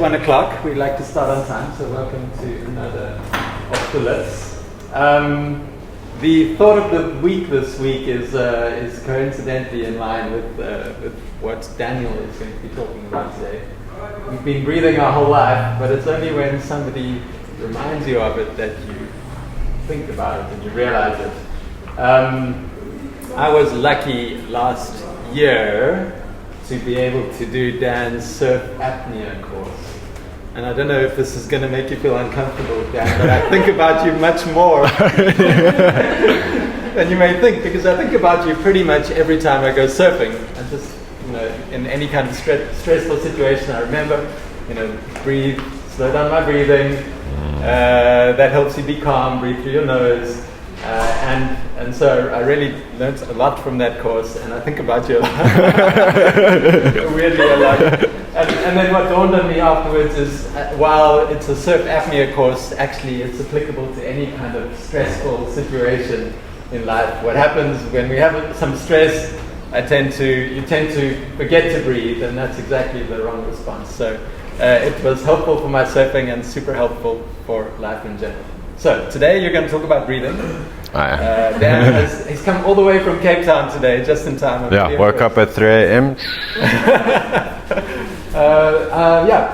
1 o'clock. We like to start on time, so welcome to another Off the List. The thought of the week this week is coincidentally in line with what Daniel is going to be talking about today. We've been breathing our whole life, but it's only when somebody reminds you of it that you think about it and you realize it. I was lucky last year to be able to do Dan's surf apnea course. And I don't know if this is going to make you feel uncomfortable, Dan, but I think about you much more than you may think, because I think about you pretty much every time I go surfing. And just, in any kind of stressful situation, I remember, breathe, slow down my breathing. That helps you be calm, breathe through your nose. And so I really learned a lot from that course, and I think about you a lot. Weirdly a lot. And then what dawned on me afterwards is, while it's a surf apnea course, actually it's applicable to any kind of stressful situation in life. What happens when we have some stress, you tend to forget to breathe, and that's exactly the wrong response. So it was helpful for my surfing and super helpful for life in general. So today you're going to talk about breathing. Dan he's come all the way from Cape Town today, just in time. Woke up at 3 a.m.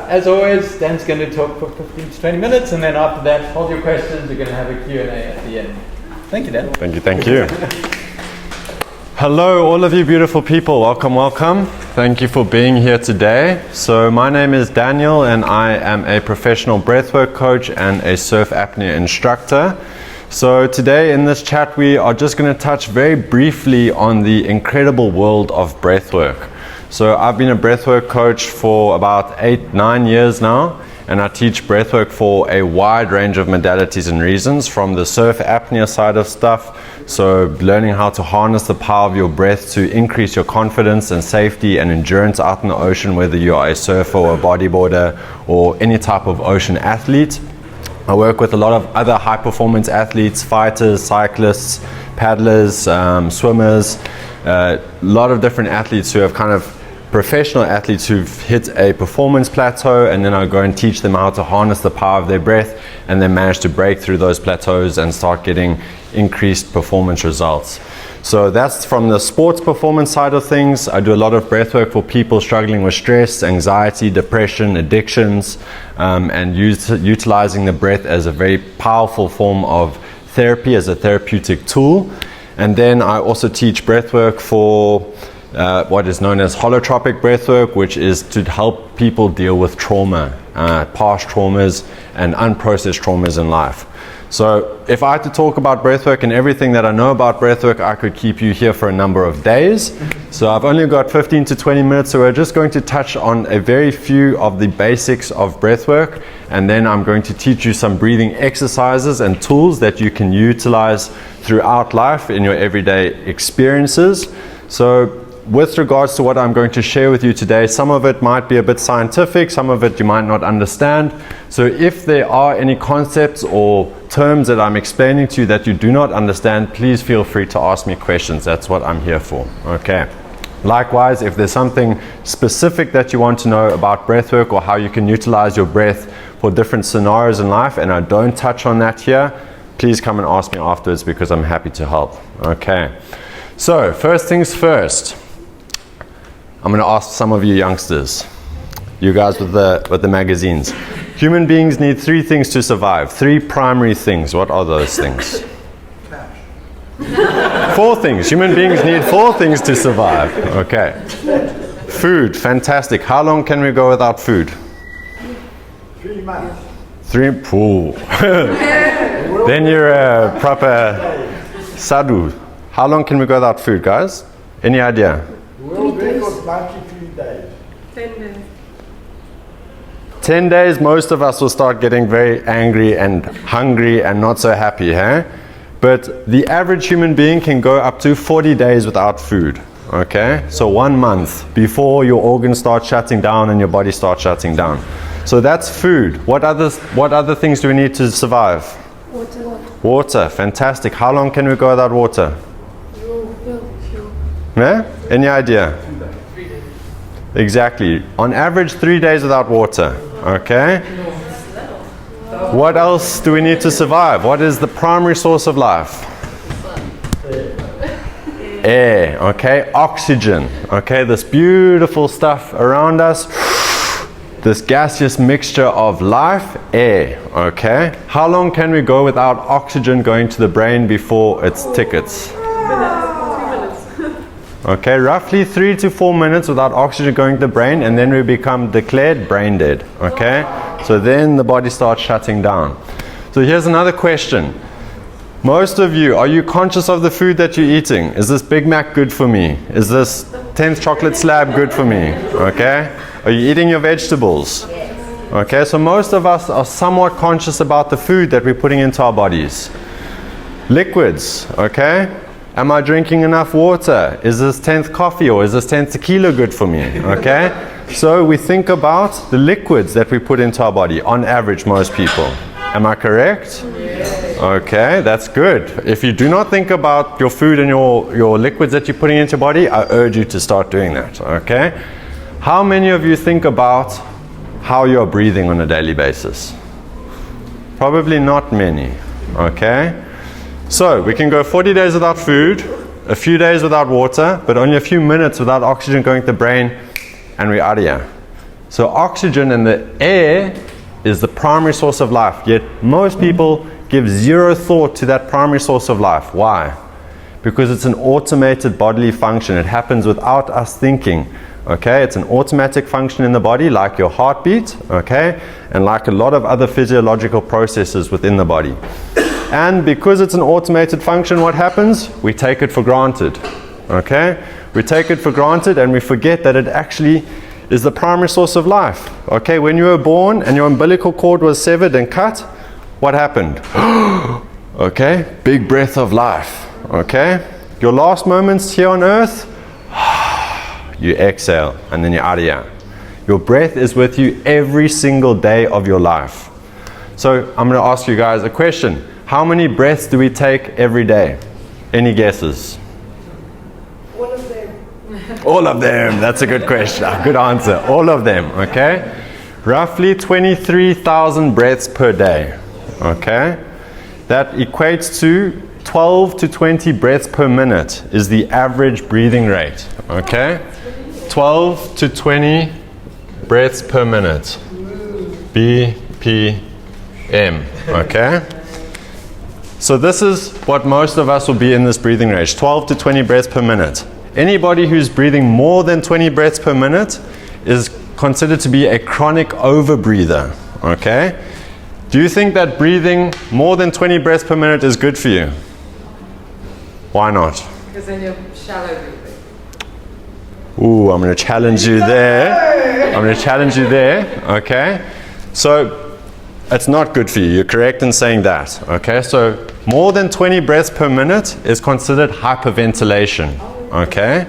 As always, Dan's going to talk for 15 to 20 minutes, and then after that, hold your questions. We're going to have a Q&A at the end. Thank you, Dan. Thank you. Hello, all of you beautiful people. Welcome. Thank you for being here today. So my name is Daniel, and I am a professional breathwork coach and a surf apnea instructor. So today in this chat, we are just going to touch very briefly on the incredible world of breathwork. So I've been a breathwork coach for about 8-9 years now, and I teach breathwork for a wide range of modalities and reasons, from the surf apnea side of stuff, so learning how to harness the power of your breath to increase your confidence and safety and endurance out in the ocean, whether you are a surfer or a bodyboarder or any type of ocean athlete. I work with a lot of other high performance athletes, fighters, cyclists, paddlers, swimmers, a lot of different athletes who have kind of professional athletes who've hit a performance plateau, and then I go and teach them how to harness the power of their breath and then manage to break through those plateaus and start getting increased performance results. So that's from the sports performance side of things. I do a lot of breath work for people struggling with stress, anxiety, depression, addictions, and utilizing the breath as a very powerful form of therapy, as a therapeutic tool. And then I also teach breath work for what is known as holotropic breathwork, which is to help people deal with trauma, past traumas and unprocessed traumas in life. So if I had to talk about breathwork and everything that I know about breathwork, I could keep you here for a number of days. So I've only got 15 to 20 minutes, so we're just going to touch on a very few of the basics of breathwork, and then I'm going to teach you some breathing exercises and tools that you can utilize throughout life in your everyday experiences. So with regards to what I'm going to share with you today, some of it might be a bit scientific, some of it you might not understand. So if there are any concepts or terms that I'm explaining to you that you do not understand, please feel free to ask me questions. That's what I'm here for. Okay. Likewise, if there's something specific that you want to know about breathwork or how you can utilize your breath for different scenarios in life, and I don't touch on that here, please come and ask me afterwards, because I'm happy to help. Okay. So first things first. I'm going to ask some of you youngsters, you guys with the magazines. Human beings need 3 things to survive. 3 primary things. What are those things? Cash. 4 things. Human beings need 4 things to survive. Okay. Food. Fantastic. How long can we go without food? 3 months. 3. Pooh. Then you're a proper sadhu. How long can we go without food, guys? Any idea? World record 93 days. 10 days. 10 days, most of us will start getting very angry and hungry and not so happy, But the average human being can go up to 40 days without food, okay? So 1 month before your organs start shutting down and your body starts shutting down. So that's food. What other things do we need to survive? Water. Water, fantastic. How long can we go without water? Yeah? Any idea? 3 days. Exactly. On average, 3 days without water. Okay? What else do we need to survive? What is the primary source of life? Air, okay? Oxygen, okay? This beautiful stuff around us, this gaseous mixture of life, air, okay? How long can we go without oxygen going to the brain before it's tickets? 2 minutes. Okay, roughly 3 to 4 minutes without oxygen going to the brain, and then we become declared brain dead, okay? So then the body starts shutting down. So here's another question. Most of you, are you conscious of the food that you're eating? Is this Big Mac good for me? Is this 10th chocolate slab good for me? Okay? Are you eating your vegetables? Okay, so most of us are somewhat conscious about the food that we're putting into our bodies. Liquids, okay? Am I drinking enough water? Is this 10th coffee or is this 10th tequila good for me? Okay? So we think about the liquids that we put into our body, on average, most people. Am I correct? Okay, that's good. If you do not think about your food and your liquids that you're putting into your body, I urge you to start doing that, okay? How many of you think about how you're breathing on a daily basis? Probably not many, okay? So, we can go 40 days without food, a few days without water, but only a few minutes without oxygen going to the brain, and we're out of here. So, oxygen and the air is the primary source of life, yet most people give zero thought to that primary source of life. Why? Because it's an automated bodily function. It happens without us thinking. Okay, it's an automatic function in the body, like your heartbeat, okay, and like a lot of other physiological processes within the body. And because it's an automated function, what happens? We take it for granted. Okay, we take it for granted and we forget that it actually is the primary source of life. Okay, when you were born and your umbilical cord was severed and cut, what happened? Okay, big breath of life. Okay, your last moments here on earth, you exhale and then you're out of here. Your breath is with you every single day of your life. So I'm going to ask you guys a question. How many breaths do we take every day? Any guesses? All of them. All of them. That's a good question. Good answer. All of them. Okay. Roughly 23,000 breaths per day. Okay. That equates to 12 to 20 breaths per minute is the average breathing rate. Okay. 12 to 20 breaths per minute. BPM. Okay. So this is what most of us will be in this breathing range, 12 to 20 breaths per minute. Anybody who's breathing more than 20 breaths per minute is considered to be a chronic overbreather, okay? Do you think that breathing more than 20 breaths per minute is good for you? Why not? Because then you're shallow breathing. Ooh, I'm going to challenge you there. I'm going to challenge you there, okay? So it's not good for you. You're correct in saying that, okay? So more than 20 breaths per minute is considered hyperventilation, okay?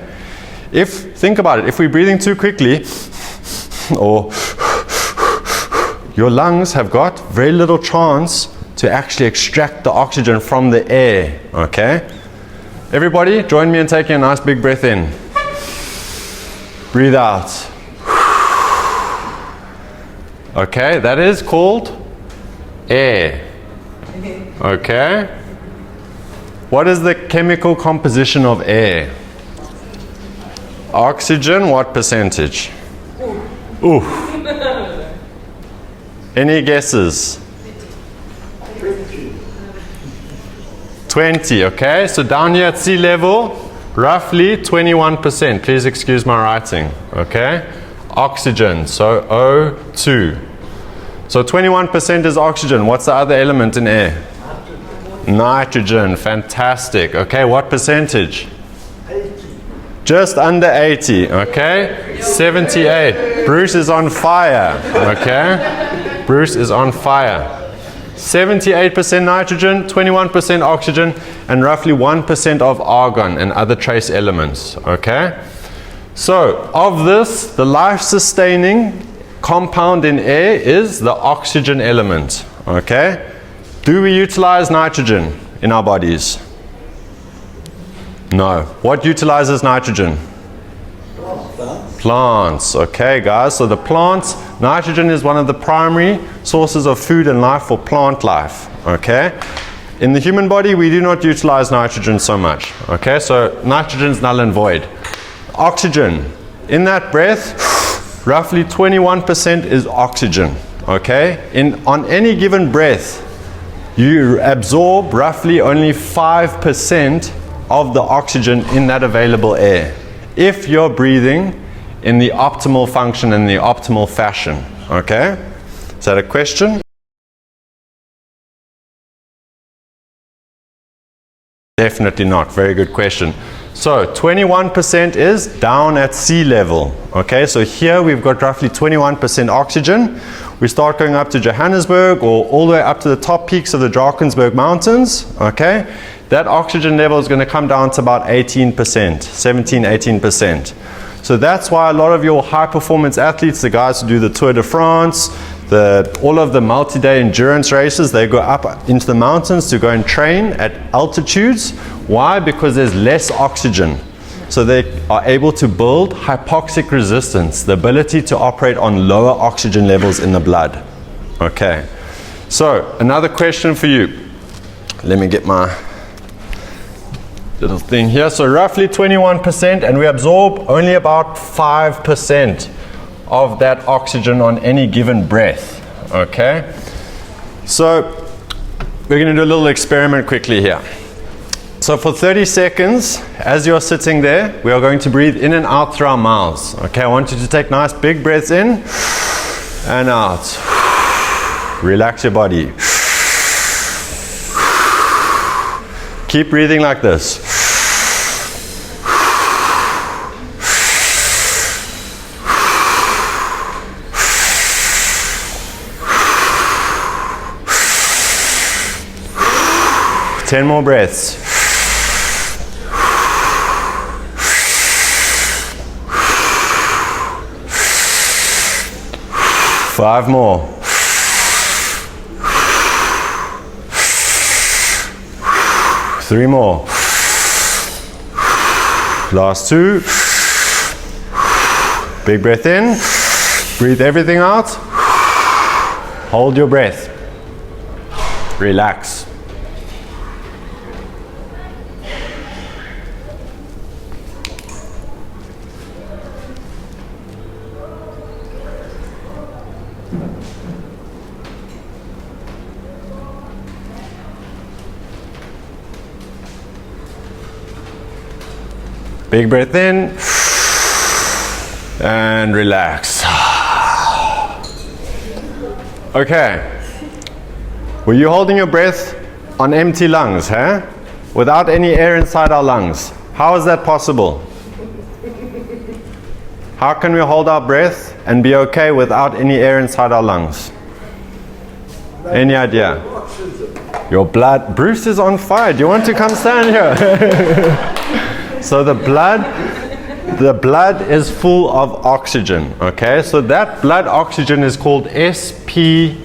Think about it, if we're breathing too quickly, or your lungs have got very little chance to actually extract the oxygen from the air, okay? Everybody, join me in taking a nice big breath in. Breathe out. Okay, that is called air. Okay? What is the chemical composition of air? Oxygen, what percentage? Ooh. Any guesses? 20, okay? So down here at sea level, roughly 21%. Please excuse my writing, okay? Oxygen, so O2. So 21% is oxygen. What's the other element in air? Nitrogen. Fantastic. Okay, what percentage? 80. Just under 80. Okay, 78. Bruce is on fire. Okay, Bruce is on fire. 78% nitrogen, 21% oxygen, and roughly 1% of argon and other trace elements. Okay, so of this, the life-sustaining compound in air is the oxygen element. Okay? Do we utilize nitrogen in our bodies? No. What utilizes nitrogen? Plants. Okay, guys. So the plants, nitrogen is one of the primary sources of food and life for plant life. Okay. In the human body, we do not utilize nitrogen so much. Okay, so nitrogen is null and void. Oxygen. In that breath, roughly 21% is oxygen. Okay. On any given breath, you absorb roughly only 5% of the oxygen in that available air, if you're breathing in the optimal function and the optimal fashion. Okay? Is that a question? Definitely not. Very good question. So 21% is down at sea level. Okay, so here we've got roughly 21% oxygen. We start going up to Johannesburg or all the way up to the top peaks of the Drakensberg Mountains. Okay, that oxygen level is going to come down to about 18%, 17-18%. So that's why a lot of your high performance athletes, the guys who do the Tour de France, all of the multi-day endurance races, they go up into the mountains to go and train at altitudes. Why? Because there's less oxygen. So they are able to build hypoxic resistance, the ability to operate on lower oxygen levels in the blood. Okay. So another question for you. Let me get my little thing here. So roughly 21%, and we absorb only about 5% of that oxygen on any given breath. Okay. So we're going to do a little experiment quickly here. So for 30 seconds, as you're sitting there, we are going to breathe in and out through our mouths. Okay, I want you to take nice big breaths in and out. Relax your body. Keep breathing like this. Ten more breaths. 5 more. 3 more. Last 2. Big breath in. Breathe everything out. Hold your breath. Relax. Big breath in and relax. Okay. Were you holding your breath on empty lungs, huh? Without any air inside our lungs? How is that possible? How can we hold our breath and be okay without any air inside our lungs? Any idea? Your blood. Bruce is on fire. Do you want to come stand here? So the blood is full of oxygen, okay? So that blood oxygen is called SpO2,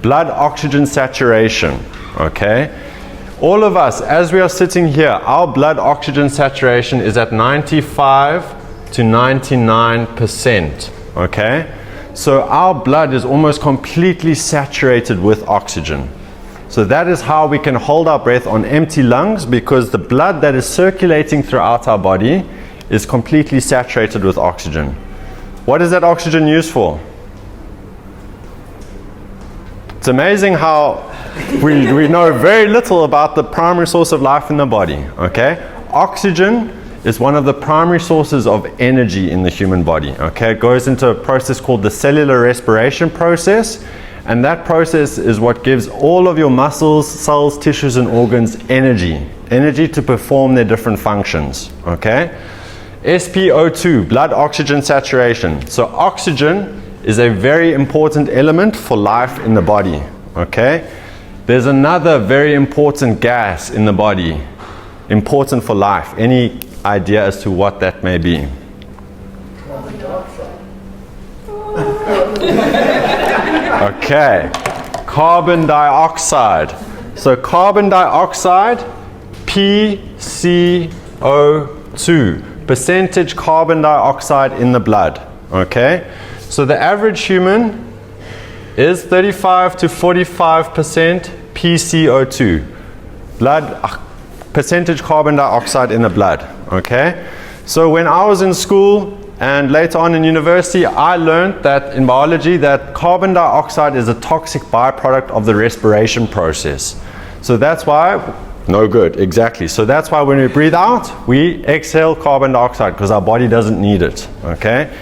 blood oxygen saturation, okay? All of us, as we are sitting here, our blood oxygen saturation is at 95 to 99%, okay? So our blood is almost completely saturated with oxygen. So that is how we can hold our breath on empty lungs, because the blood that is circulating throughout our body is completely saturated with oxygen. What is that oxygen used for? It's amazing how we know very little about the primary source of life in the body, okay? Oxygen is one of the primary sources of energy in the human body, okay? It goes into a process called the cellular respiration process. And that process is what gives all of your muscles, cells, tissues, and organs energy to perform their different functions, okay? SpO2, blood oxygen saturation. So oxygen is a very important element for life in the body, okay? There's another very important gas in the body, important for life. Any idea as to what that may be? Okay, carbon dioxide. So carbon dioxide, PCO2. percentage carbon dioxide in the blood. Okay? So the average human is 35 to 45% PCO2. Percentage carbon dioxide in the blood. Okay? So when I was in school and later on in university, I learned that in biology that carbon dioxide is a toxic byproduct of the respiration process. So that's why, no good, exactly. So that's why when we breathe out, we exhale carbon dioxide because our body doesn't need it. Okay?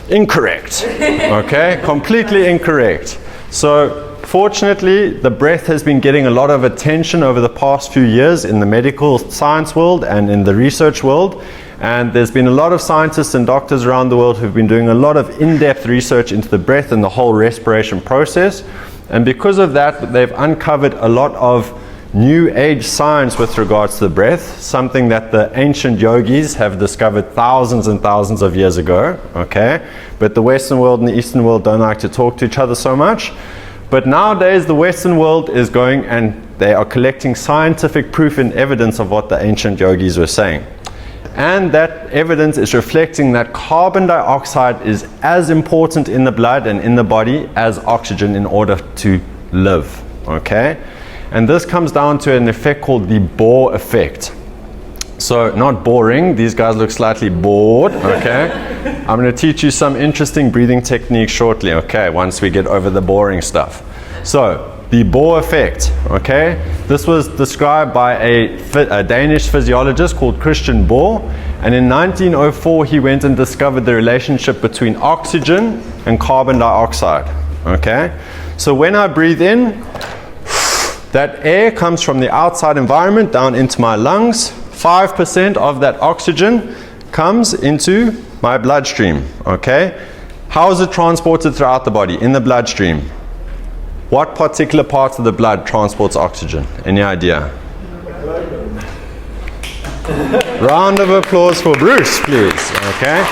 Incorrect. Okay? Completely incorrect. So fortunately, the breath has been getting a lot of attention over the past few years in the medical science world and in the research world. And there's been a lot of scientists and doctors around the world who've been doing a lot of in-depth research into the breath and the whole respiration process. And because of that, they've uncovered a lot of new age science with regards to the breath, something that the ancient yogis have discovered thousands and thousands of years ago. Okay? But the Western world and the Eastern world don't like to talk to each other so much. But nowadays, the Western world is going and they are collecting scientific proof and evidence of what the ancient yogis were saying. And that evidence is reflecting that carbon dioxide is as important in the blood and in the body as oxygen in order to live. Okay? And this comes down to an effect called the Bohr effect. So, not boring, these guys look slightly bored, okay? I'm going to teach you some interesting breathing techniques shortly, okay, once we get over the boring stuff. So, the Bohr effect, okay? This was described by a Danish physiologist called Christian Bohr, and in 1904 he went and discovered the relationship between oxygen and carbon dioxide, okay? So when I breathe in, that air comes from the outside environment down into my lungs. 5% of that oxygen comes into my bloodstream, okay? How is it transported throughout the body? In the bloodstream. What particular part of the blood transports oxygen? Any idea? Round of applause for Bruce, please, okay?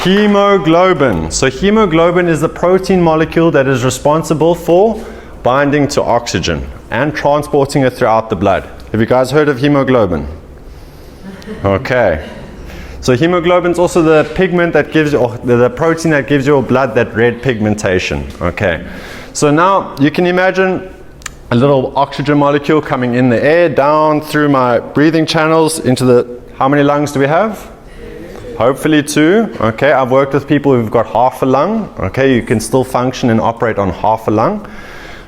Hemoglobin. So hemoglobin is the protein molecule that is responsible for binding to oxygen and transporting it throughout the blood. Have you guys heard of hemoglobin? Okay. So hemoglobin is also the pigment that gives you, or the protein that gives your blood that red pigmentation. Okay. So now you can imagine a little oxygen molecule coming in the air, down through my breathing channels into the, how many lungs do we have? Hopefully 2. Okay. I've worked with people who've got half a lung. Okay. You can still function and operate on half a lung.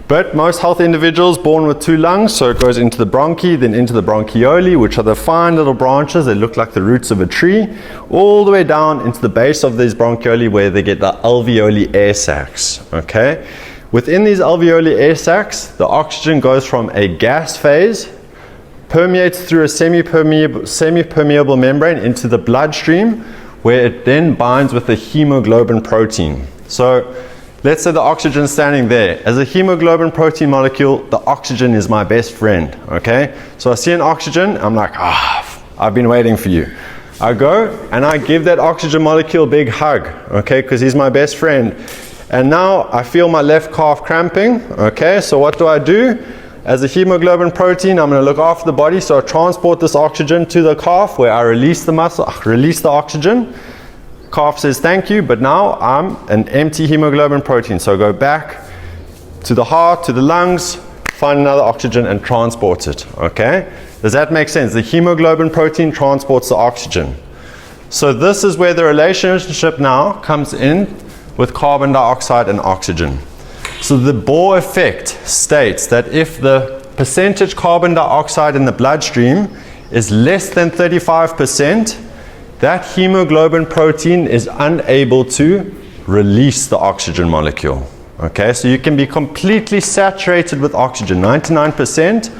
But most healthy individuals born with 2 lungs, so it goes into the bronchi, then into the bronchioli, which are the fine little branches that look like the roots of a tree, all the way down into the base of these bronchioli where they get the alveoli air sacs. Okay? Within these alveoli air sacs, the oxygen goes from a gas phase, permeates through a semi-permeable membrane into the bloodstream, where it then binds with the hemoglobin protein. So let's say the oxygen is standing there. As a hemoglobin protein molecule, the oxygen is my best friend, okay? So I see an oxygen, I'm like, I've been waiting for you. I go and I give that oxygen molecule a big hug, okay, because he's my best friend. And now I feel my left calf cramping, okay, so what do? As a hemoglobin protein, I'm going to look after the body, so I transport this oxygen to the calf where I release the muscle, release the oxygen. Calf says thank you, but now I'm an empty hemoglobin protein. So go back to the heart, to the lungs, find another oxygen and transport it. Okay? Does that make sense? The hemoglobin protein transports the oxygen. So this is where the relationship now comes in with carbon dioxide and oxygen. So the Bohr effect states that if the percentage carbon dioxide in the bloodstream is less than 35%, that hemoglobin protein is unable to release the oxygen molecule. Okay, so you can be completely saturated with oxygen, 99%,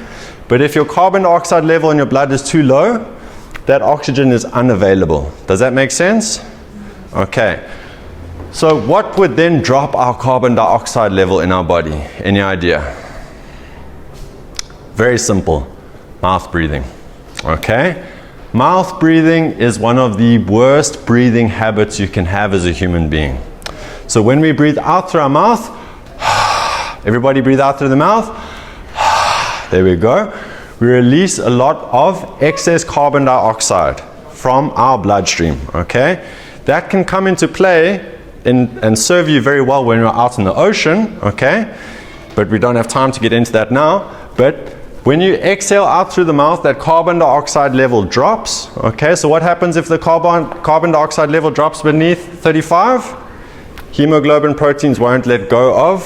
but if your carbon dioxide level in your blood is too low, that oxygen is unavailable. Does that make sense? Okay. So what would then drop our carbon dioxide level in our body? Any idea? Very simple. Mouth breathing. Okay? Mouth breathing is one of the worst breathing habits you can have as a human being. So when we breathe out through our mouth, everybody breathe out through the mouth. There we go. We release a lot of excess carbon dioxide from our bloodstream, okay? That can come into play and serve you very well when you're out in the ocean, okay? But we don't have time to get into that now. But when you exhale out through the mouth, that carbon dioxide level drops, okay? So what happens if the carbon dioxide level drops beneath 35? Hemoglobin proteins won't let go of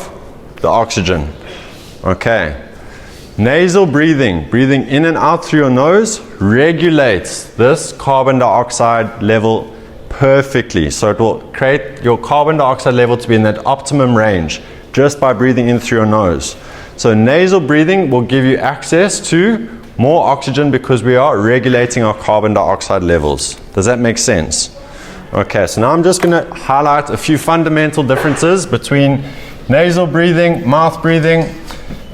the oxygen, okay? Nasal breathing, breathing in and out through your nose, regulates this carbon dioxide level perfectly. So it will create your carbon dioxide level to be in that optimum range just by breathing in through your nose. So nasal breathing will give you access to more oxygen because we are regulating our carbon dioxide levels. Does that make sense? Okay, so now I'm just going to highlight a few fundamental differences between nasal breathing, mouth breathing,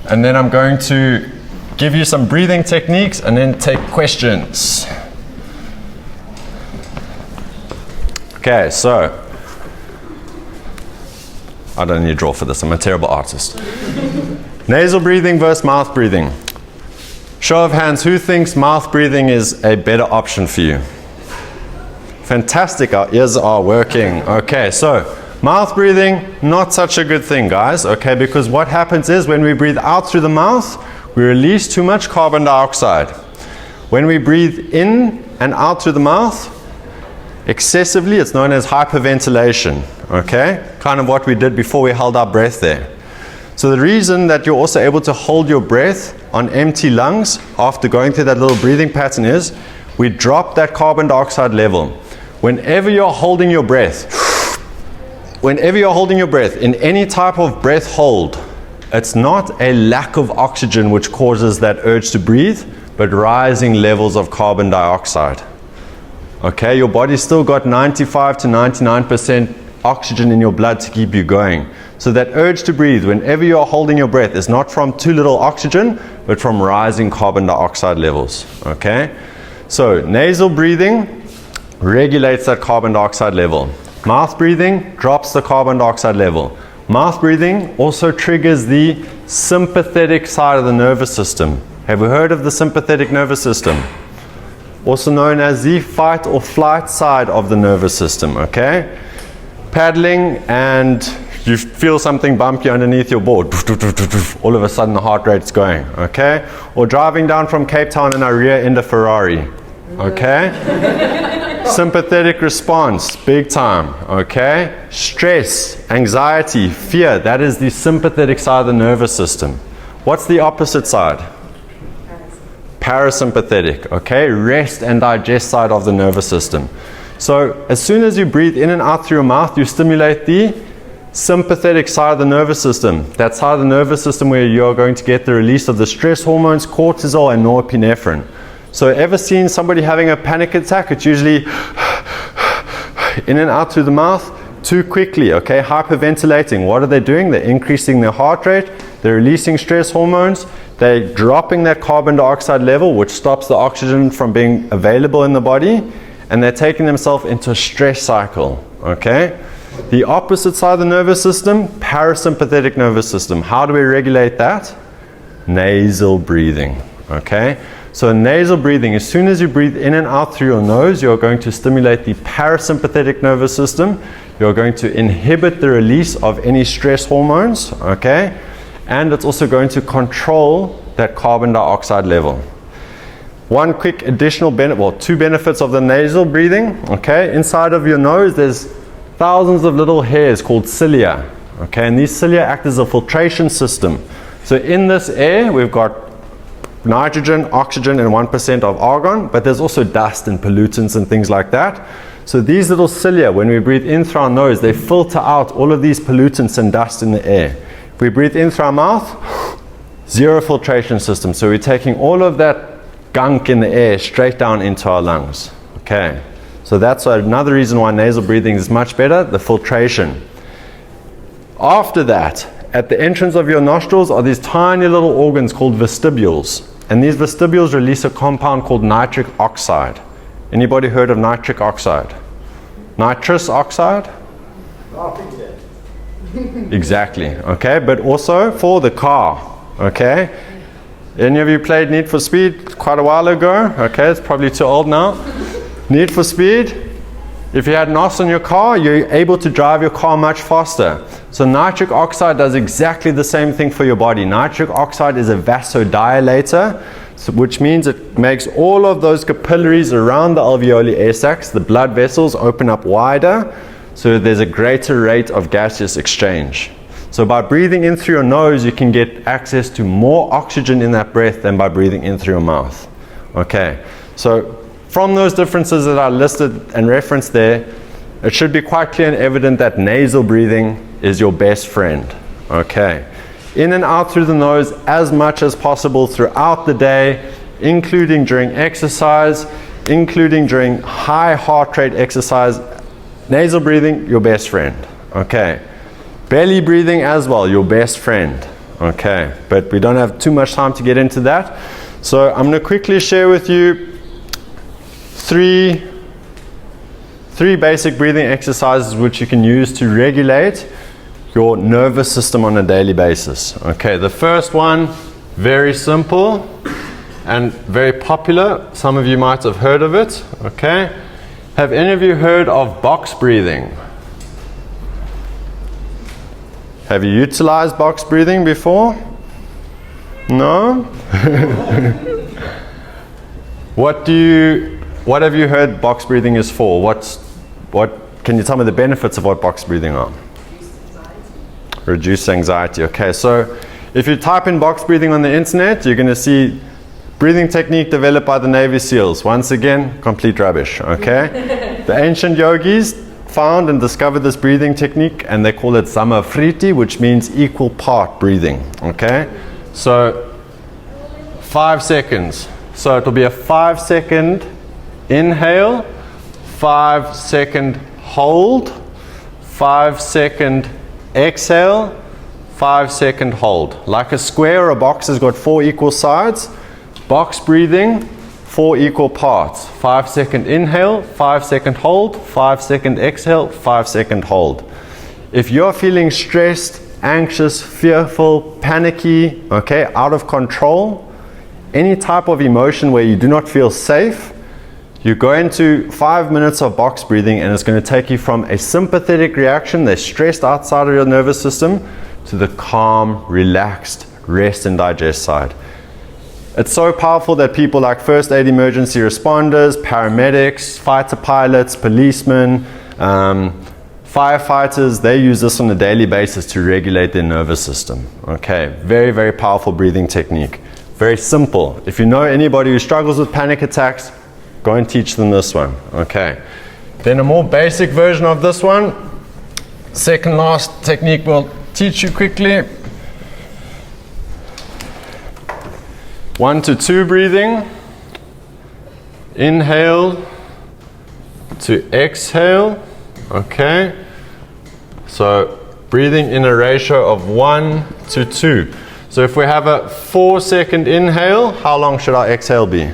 and then I'm going to give you some breathing techniques and then take questions. Okay, so I don't need a draw for this, I'm a terrible artist. Nasal breathing versus mouth breathing. Show of hands, who thinks mouth breathing is a better option for you? Fantastic, our ears are working. Okay, so mouth breathing, not such a good thing, guys, okay, because what happens is when we breathe out through the mouth, we release too much carbon dioxide. When we breathe in and out through the mouth, excessively, it's known as hyperventilation, okay? Kind of what we did before we held our breath there. So the reason that you're also able to hold your breath on empty lungs after going through that little breathing pattern is we drop that carbon dioxide level. Whenever you're holding your breath in any type of breath hold, it's not a lack of oxygen which causes that urge to breathe, but rising levels of carbon dioxide. Okay, your body's still got 95 to 99% oxygen in your blood to keep you going. So that urge to breathe, whenever you're holding your breath, is not from too little oxygen, but from rising carbon dioxide levels. Okay, so nasal breathing regulates that carbon dioxide level. Mouth breathing drops the carbon dioxide level. Mouth breathing also triggers the sympathetic side of the nervous system. Have you heard of the sympathetic nervous system? Also known as the fight or flight side of the nervous system, okay? Paddling and you feel something bumpy underneath your board. All of a sudden the heart rate's going, okay? Or driving down from Cape Town in a rear end of Ferrari, okay? Sympathetic response, big time, okay? Stress, anxiety, fear, that is the sympathetic side of the nervous system. What's the opposite side? Parasympathetic, okay? Rest and digest side of the nervous system. So as soon as you breathe in and out through your mouth, you stimulate the sympathetic side of the nervous system. That side of the nervous system where you're going to get the release of the stress hormones, cortisol and norepinephrine. So ever seen somebody having a panic attack? It's usually in and out through the mouth too quickly, okay? Hyperventilating. What are they doing? They're increasing their heart rate, they're releasing stress hormones, they're dropping that carbon dioxide level, which stops the oxygen from being available in the body, and they're taking themselves into a stress cycle, okay? The opposite side of the nervous system, parasympathetic nervous system. How do we regulate that? Nasal breathing, okay? So nasal breathing, as soon as you breathe in and out through your nose, you're going to stimulate the parasympathetic nervous system. You're going to inhibit the release of any stress hormones, okay? And it's also going to control that carbon dioxide level. One quick additional benefit, well, two benefits of the nasal breathing, okay? Inside of your nose, there's thousands of little hairs called cilia, okay? And these cilia act as a filtration system. So in this air, we've got nitrogen, oxygen, and 1% of argon, but there's also dust and pollutants and things like that. So these little cilia, when we breathe in through our nose, they filter out all of these pollutants and dust in the air. If we breathe in through our mouth, zero filtration system. So we're taking all of that gunk in the air straight down into our lungs. Okay, so that's another reason why nasal breathing is much better, the filtration. After that, at the entrance of your nostrils are these tiny little organs called vestibules. And these vestibules release a compound called nitric oxide. Anybody heard of nitric oxide? Nitrous oxide? Exactly, okay, but also for the car, okay? Any of you played Need for Speed quite a while ago? Okay, it's probably too old now. Need for speed? If you had NOS on your car, you're able to drive your car much faster. So nitric oxide does exactly the same thing for your body. Nitric oxide is a vasodilator, which means it makes all of those capillaries around the alveoli air sacs, the blood vessels, open up wider, so there's a greater rate of gaseous exchange. So by breathing in through your nose, you can get access to more oxygen in that breath than by breathing in through your mouth. Okay, so from those differences that I listed and referenced there, it should be quite clear and evident that nasal breathing is your best friend. Okay, in and out through the nose as much as possible throughout the day, including during exercise, including during high heart rate exercise. Nasal breathing, your best friend. Okay, belly breathing as well, your best friend. Okay, but we don't have too much time to get into that. So I'm going to quickly share with you three basic breathing exercises which you can use to regulate your nervous system on a daily basis. Okay, the first one, very simple and very popular. Some of you might have heard of it. Okay, have any of you heard of box breathing? Have you utilized box breathing before? No? What have you heard box breathing is for? Can you tell me the benefits of what box breathing are? Reduce anxiety. Okay, so if you type in box breathing on the internet, you're going to see breathing technique developed by the Navy SEALs. Once again, complete rubbish. Okay, the ancient yogis found and discovered this breathing technique, and they call it samafriti, which means equal part breathing. Okay, so 5 seconds. So it'll be a 5-second inhale, 5-second hold, 5-second exhale, 5-second hold. Like a square or a box has got 4 equal sides. Box breathing, 4 equal parts. 5-second inhale, 5-second hold, 5-second exhale, 5-second hold. If you're feeling stressed, anxious, fearful, panicky, okay, out of control, any type of emotion where you do not feel safe, you go into 5 minutes of box breathing, and it's going to take you from a sympathetic reaction, they're stressed outside of your nervous system, to the calm, relaxed, rest and digest side. It's so powerful that people like first aid emergency responders, paramedics, fighter pilots, policemen, firefighters, they use this on a daily basis to regulate their nervous system. Okay, very, very powerful breathing technique. Very simple. If you know anybody who struggles with panic attacks, go and teach them this one. Okay. Then a more basic version of this one, second last technique we'll teach you quickly. 1 to 2 breathing. Inhale to exhale. Okay. So breathing in a ratio of 1 to 2. So if we have a 4-second inhale, how long should our exhale be?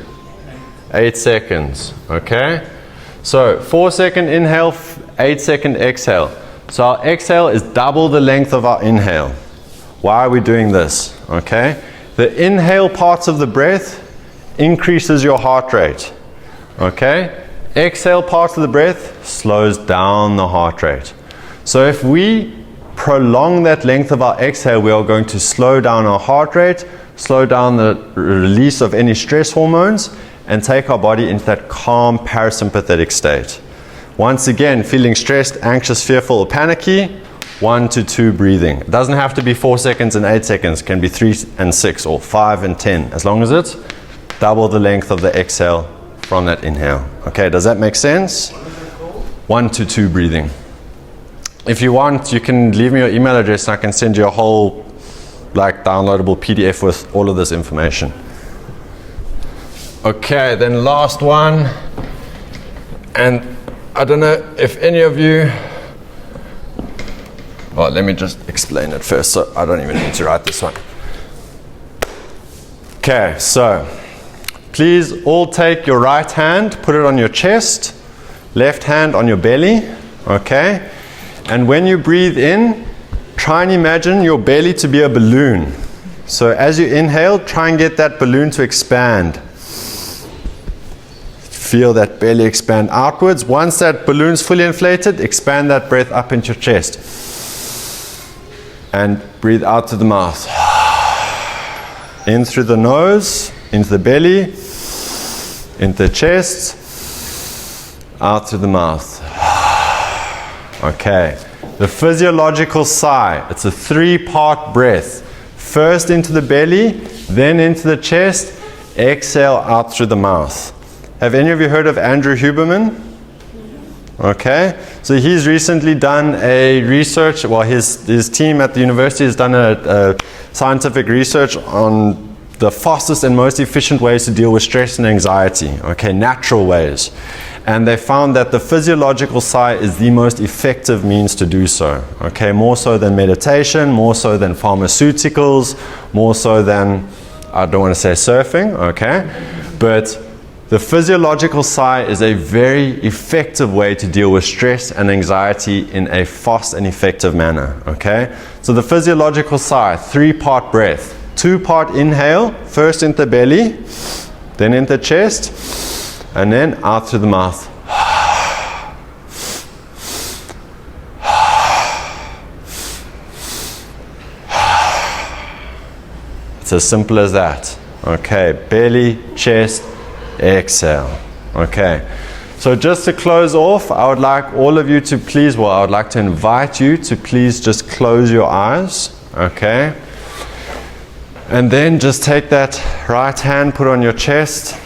8 seconds. Okay. So 4-second inhale, 8-second exhale. So our exhale is double the length of our inhale. Why are we doing this? Okay. The inhale parts of the breath increases your heart rate. Okay. Exhale parts of the breath slows down the heart rate. So if we prolong that length of our exhale, we are going to slow down our heart rate, slow down the release of any stress hormones, and take our body into that calm parasympathetic state. Once again, feeling stressed, anxious, fearful, or panicky, 1 to 2 breathing. It doesn't have to be 4 seconds and 8 seconds. It can be 3 and 6 or 5 and 10, as long as it's double the length of the exhale from that inhale. Okay, does that make sense? 1 to 2 breathing. If you want, you can leave me your email address and I can send you a whole downloadable PDF with all of this information. Okay, then last one. And I don't know if any of you, well, let me just explain it first so I don't even need to write this one. Okay, so please all take your right hand, put it on your chest, left hand on your belly, okay? And when you breathe in, try and imagine your belly to be a balloon. So as you inhale, try and get that balloon to expand. feel that belly expand outwards. Once that balloon's fully inflated, expand that breath up into your chest. And breathe out to the mouth. In through the nose, into the belly, into the chest, out through the mouth. Okay. The physiological sigh, it's a 3-part breath. First into the belly, then into the chest, exhale out through the mouth. Have any of you heard of Andrew Huberman? Okay, so he's recently done a research, well his team at the university has done a scientific research on the fastest and most efficient ways to deal with stress and anxiety, okay, natural ways. And they found that the physiological sigh is the most effective means to do so, okay, more so than meditation, more so than pharmaceuticals, more so than, I don't want to say surfing, okay, but the physiological sigh is a very effective way to deal with stress and anxiety in a fast and effective manner, okay? So the physiological sigh, 3-part breath. 2-part inhale, first into the belly, then into the chest, and then out through the mouth. It's as simple as that. Okay, belly, chest, exhale. Okay, so just to close off, I would like all of you to please, well, I would like to invite you to please just close your eyes, okay? And then just take that right hand, put on your chest,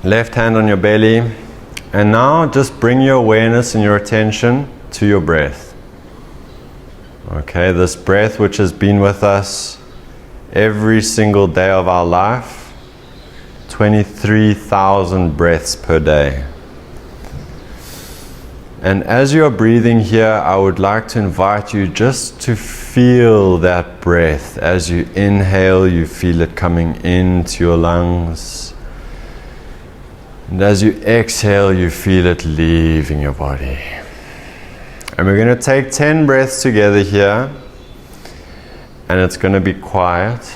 left hand on your belly, and now just bring your awareness and your attention to your breath. Okay, this breath which has been with us every single day of our life, 23,000 breaths per day. And as you are breathing here, I would like to invite you just to feel that breath. As you inhale, you feel it coming into your lungs. And as you exhale, you feel it leaving your body. And we're going to take 10 breaths together here. And it's going to be quiet.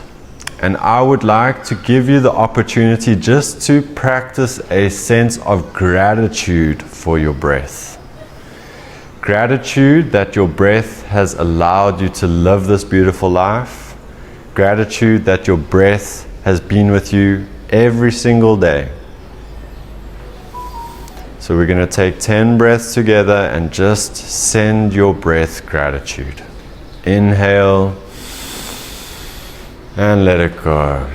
And I would like to give you the opportunity just to practice a sense of gratitude for your breath. Gratitude that your breath has allowed you to live this beautiful life. Gratitude that your breath has been with you every single day. So we're going to take 10 breaths together and just send your breath gratitude. Inhale and let it go.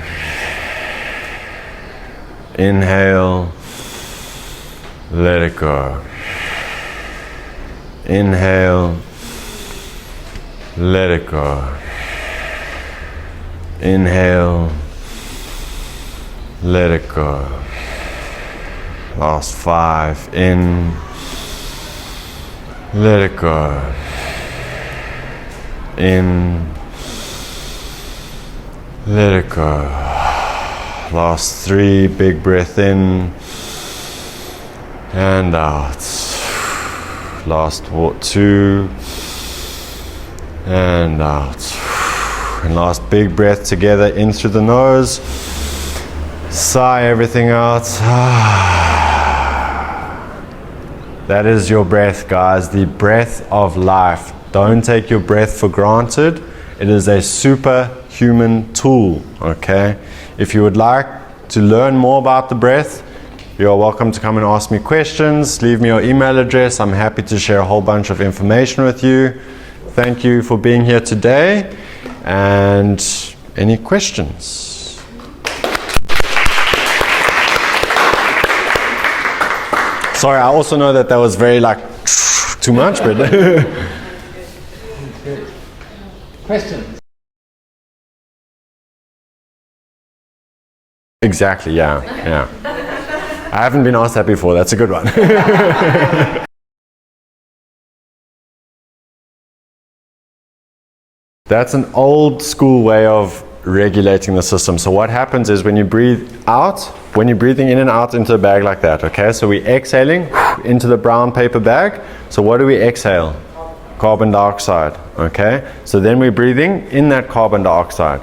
Inhale, let it go. Inhale, let it go. Inhale, let it go. Last 5, in, let it go. In, let it go. Last 3, big breath in and out. Last 2 and out. And last big breath together in through the nose. Sigh everything out. That is your breath, guys. The breath of life. Don't take your breath for granted. It is a superhuman tool, okay? If you would like to learn more about the breath, you are welcome to come and ask me questions. Leave me your email address. I'm happy to share a whole bunch of information with you. Thank you for being here today. And any questions? Sorry, I also know that was very too much, but Questions? Exactly, yeah. I haven't been asked that before. That's a good one. That's an old school way of regulating the system. So what happens is when you breathe out, when you're breathing in and out into a bag like that, okay? So we're exhaling into the brown paper bag. So what do we exhale? Carbon dioxide, okay? So then we're breathing in that carbon dioxide.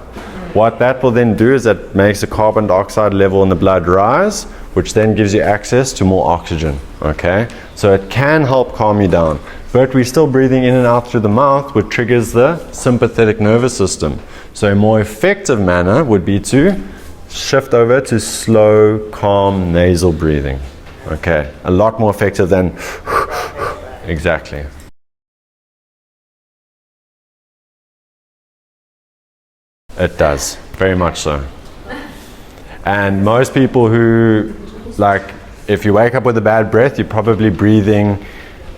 What that will then do is that makes the carbon dioxide level in the blood rise, which then gives you access to more oxygen, okay? So it can help calm you down, but we're still breathing in and out through the mouth, which triggers the sympathetic nervous system. So a more effective manner would be to shift over to slow, calm nasal breathing, okay? A lot more effective than exactly. It does, very much so. And most people who, like, if you wake up with a bad breath, you're probably breathing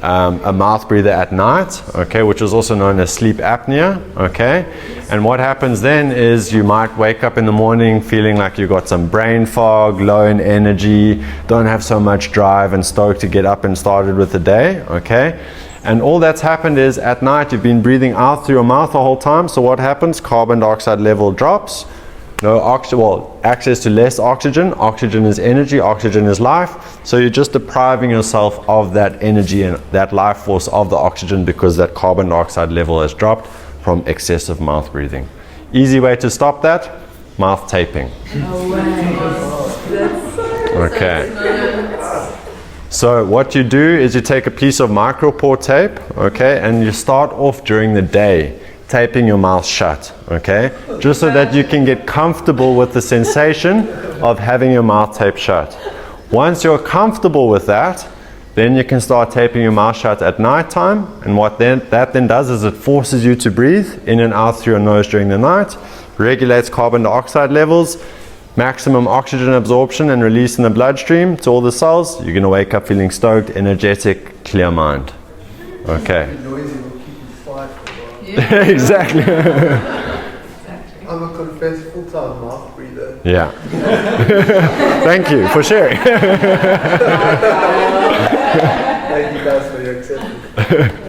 a mouth breather at night, okay, which is also known as sleep apnea, okay? And what happens then is you might wake up in the morning feeling like you've got some brain fog, low in energy, don't have so much drive and stoke to get up and started with the day, okay? And all that's happened is at night you've been breathing out through your mouth the whole time. So what happens? Carbon dioxide level drops. No oxygen, well, access to less oxygen. Oxygen is energy, oxygen is life. So you're just depriving yourself of that energy and that life force of the oxygen because that carbon dioxide level has dropped from excessive mouth breathing. Easy way to stop that, mouth taping. Okay. So what you do is you take a piece of micropore tape, okay, and you start off during the day taping your mouth shut, okay, just so that you can get comfortable with the sensation of having your mouth taped shut. Once you're comfortable with that, then you can start taping your mouth shut at night time, and what that then does is it forces you to breathe in and out through your nose during the night, regulates carbon dioxide levels, maximum oxygen absorption and release in the bloodstream to all the cells. You're going to wake up feeling stoked, energetic, clear mind. Okay. Noisy will keep you quiet for a while. Exactly. I'm a confessed full-time mouth breather. Yeah. Thank you for sharing. Thank you guys for your acceptance.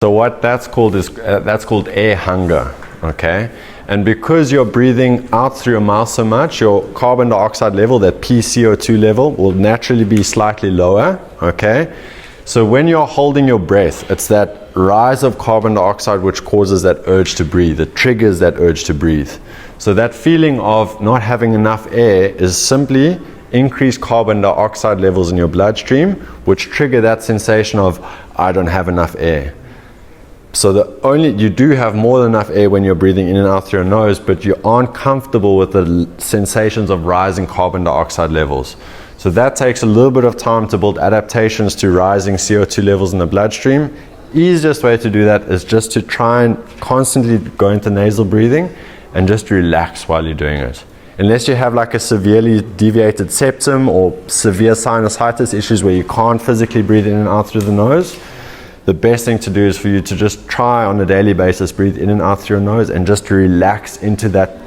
So what that's called is that's called air hunger, okay? And because you're breathing out through your mouth so much, your carbon dioxide level, that PCO2 level, will naturally be slightly lower, okay? So when you're holding your breath, it's that rise of carbon dioxide which causes that urge to breathe. It triggers that urge to breathe. So that feeling of not having enough air is simply increased carbon dioxide levels in your bloodstream, which trigger that sensation of, I don't have enough air. So you do have more than enough air when you're breathing in and out through your nose, but you aren't comfortable with the sensations of rising carbon dioxide levels. So that takes a little bit of time to build adaptations to rising CO2 levels in the bloodstream. Easiest way to do that is just to try and constantly go into nasal breathing and just relax while you're doing it. Unless you have like a severely deviated septum or severe sinusitis issues where you can't physically breathe in and out through the nose, the best thing to do is for you to just try on a daily basis, breathe in and out through your nose and just relax into that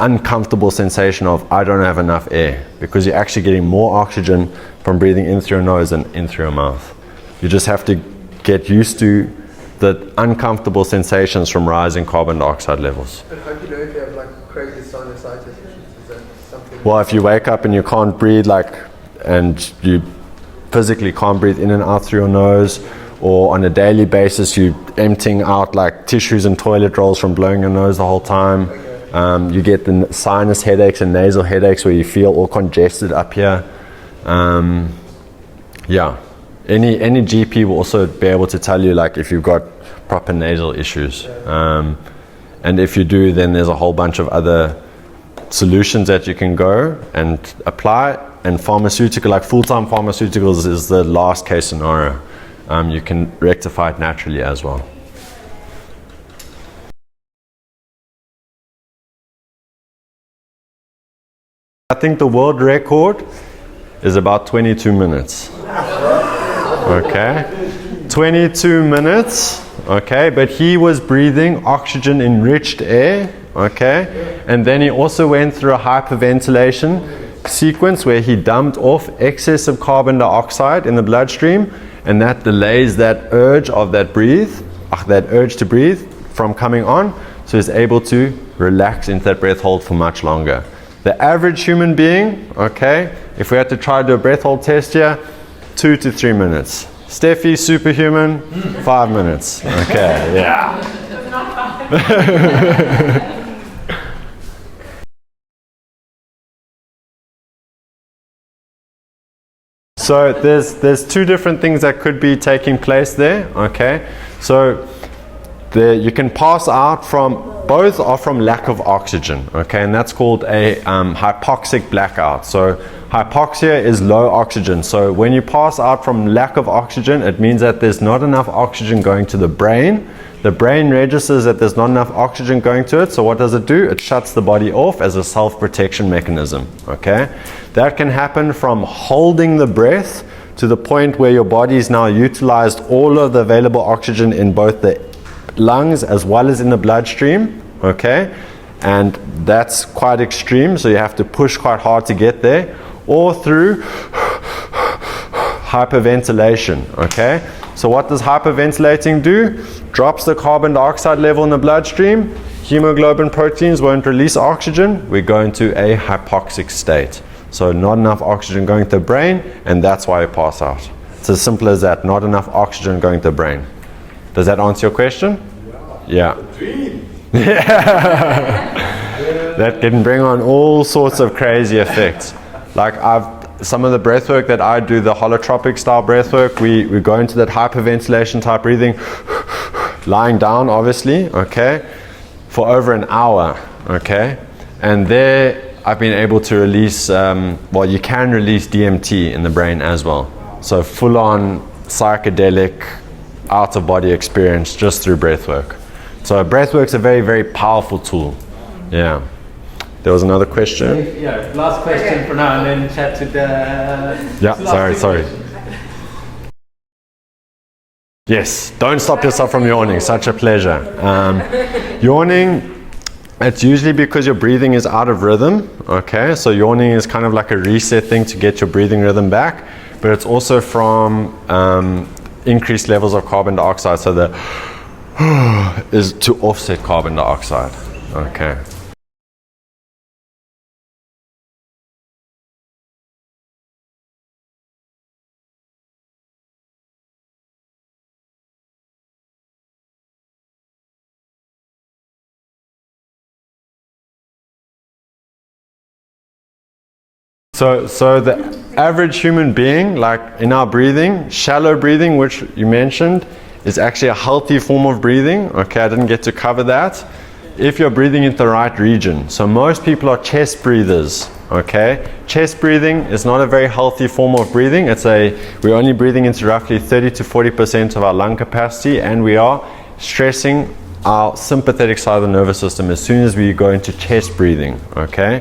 uncomfortable sensation of I don't have enough air, because you're actually getting more oxygen from breathing in through your nose than in through your mouth. You just have to get used to the uncomfortable sensations from rising carbon dioxide levels. And how do you know if you have like crazy sinusitis issues? Is that something? Well, if you wake up and you can't breathe, and you physically can't breathe in and out through your nose, or on a daily basis you're emptying out like tissues and toilet rolls from blowing your nose the whole time. You get the sinus headaches and nasal headaches where you feel all congested up here. Yeah, any GP will also be able to tell you like if you've got proper nasal issues. And if you do, then there's a whole bunch of other solutions that you can go and apply. And pharmaceutical, like full-time pharmaceuticals, is the last case scenario. You can rectify it naturally as well. I think the world record is about 22 minutes. Okay, 22 minutes. Okay, but he was breathing oxygen-enriched air. Okay, and then he also went through a hyperventilation sequence where he dumped off excessive carbon dioxide in the bloodstream, and that delays that urge of that urge to breathe from coming on, so he's able to relax into that breath hold for much longer. The average human being, okay, if we had to try to do a breath hold test here, 2 to 3 minutes. Steffi, superhuman, 5 minutes. Okay, yeah. So there's two different things that could be taking place there, okay? So you can pass out from, both are from lack of oxygen, okay? And that's called a hypoxic blackout. So hypoxia is low oxygen. So when you pass out from lack of oxygen, it means that there's not enough oxygen going to the brain. The brain registers that there's not enough oxygen going to it, so what does it do? It shuts the body off as a self-protection mechanism, okay? That can happen from holding the breath to the point where your body's now utilized all of the available oxygen in both the lungs as well as in the bloodstream, okay? And that's quite extreme, so you have to push quite hard to get there, or through hyperventilation, okay? So what does hyperventilating do? Drops the carbon dioxide level in the bloodstream, hemoglobin proteins won't release oxygen, we go into a hypoxic state. So not enough oxygen going to the brain, and that's why you pass out. It's as simple as that, not enough oxygen going to the brain. Does that answer your question? Yeah. That can bring on all sorts of crazy effects. Like some of the breath work that I do, the holotropic style breath work, we go into that hyperventilation type breathing, lying down obviously, okay, for over an hour, okay, and there I've been able to release, well, you can release DMT in the brain as well, so full on psychedelic out of body experience just through breath work. So breath work's a very, very powerful tool. Yeah. There was another question. Yeah, last question for now, and then chat to the. Yeah, sorry. Yes, don't stop yourself from yawning. Such a pleasure. Yawning, it's usually because your breathing is out of rhythm. Okay, so yawning is kind of like a reset thing to get your breathing rhythm back, but it's also from increased levels of carbon dioxide. So the is to offset carbon dioxide. Okay. So the average human being, like in our breathing, shallow breathing, which you mentioned, is actually a healthy form of breathing. Okay, I didn't get to cover that. If you're breathing into the right region. So most people are chest breathers. Okay, chest breathing is not a very healthy form of breathing. We're only breathing into roughly 30 to 40% of our lung capacity, and we are stressing our sympathetic side of the nervous system as soon as we go into chest breathing. Okay.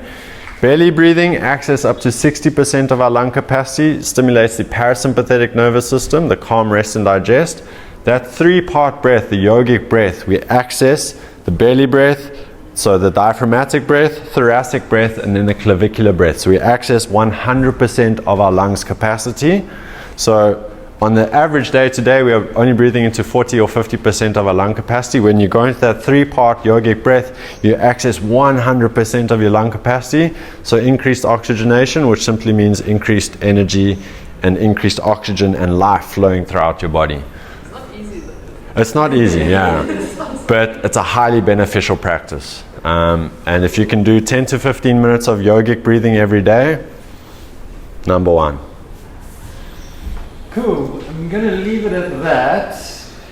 Belly breathing, access up to 60% of our lung capacity, stimulates the parasympathetic nervous system, the calm, rest, and digest. That three-part breath, the yogic breath, we access the belly breath, so the diaphragmatic breath, thoracic breath, and then the clavicular breath. So we access 100% of our lungs capacity. So on the average day today, we are only breathing into 40 or 50% of our lung capacity. When you go into that three-part yogic breath, you access 100% of your lung capacity. So increased oxygenation, which simply means increased energy and increased oxygen and life flowing throughout your body. It's not easy though. It's not easy, yeah. But it's a highly beneficial practice. And if you can do 10 to 15 minutes of yogic breathing every day, number one. Cool. I'm going to leave it at that.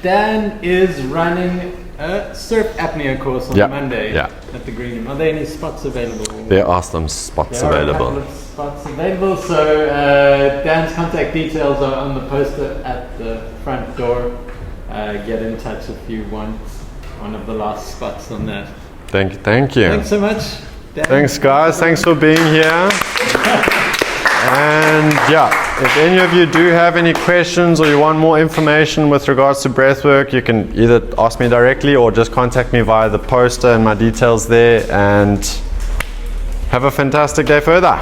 Dan is running a surf apnea course on Monday at the Green Room. Are there any spots available? There are some spots available. There are a couple of spots available. So Dan's contact details are on the poster at the front door. Get in touch if you want one of the last spots on that. Thank you. Thanks so much, Dan. Thanks, guys. Thanks for being here. And yeah, if any of you do have any questions or you want more information with regards to breathwork, you can either ask me directly or just contact me via the poster and my details there. And have a fantastic day further.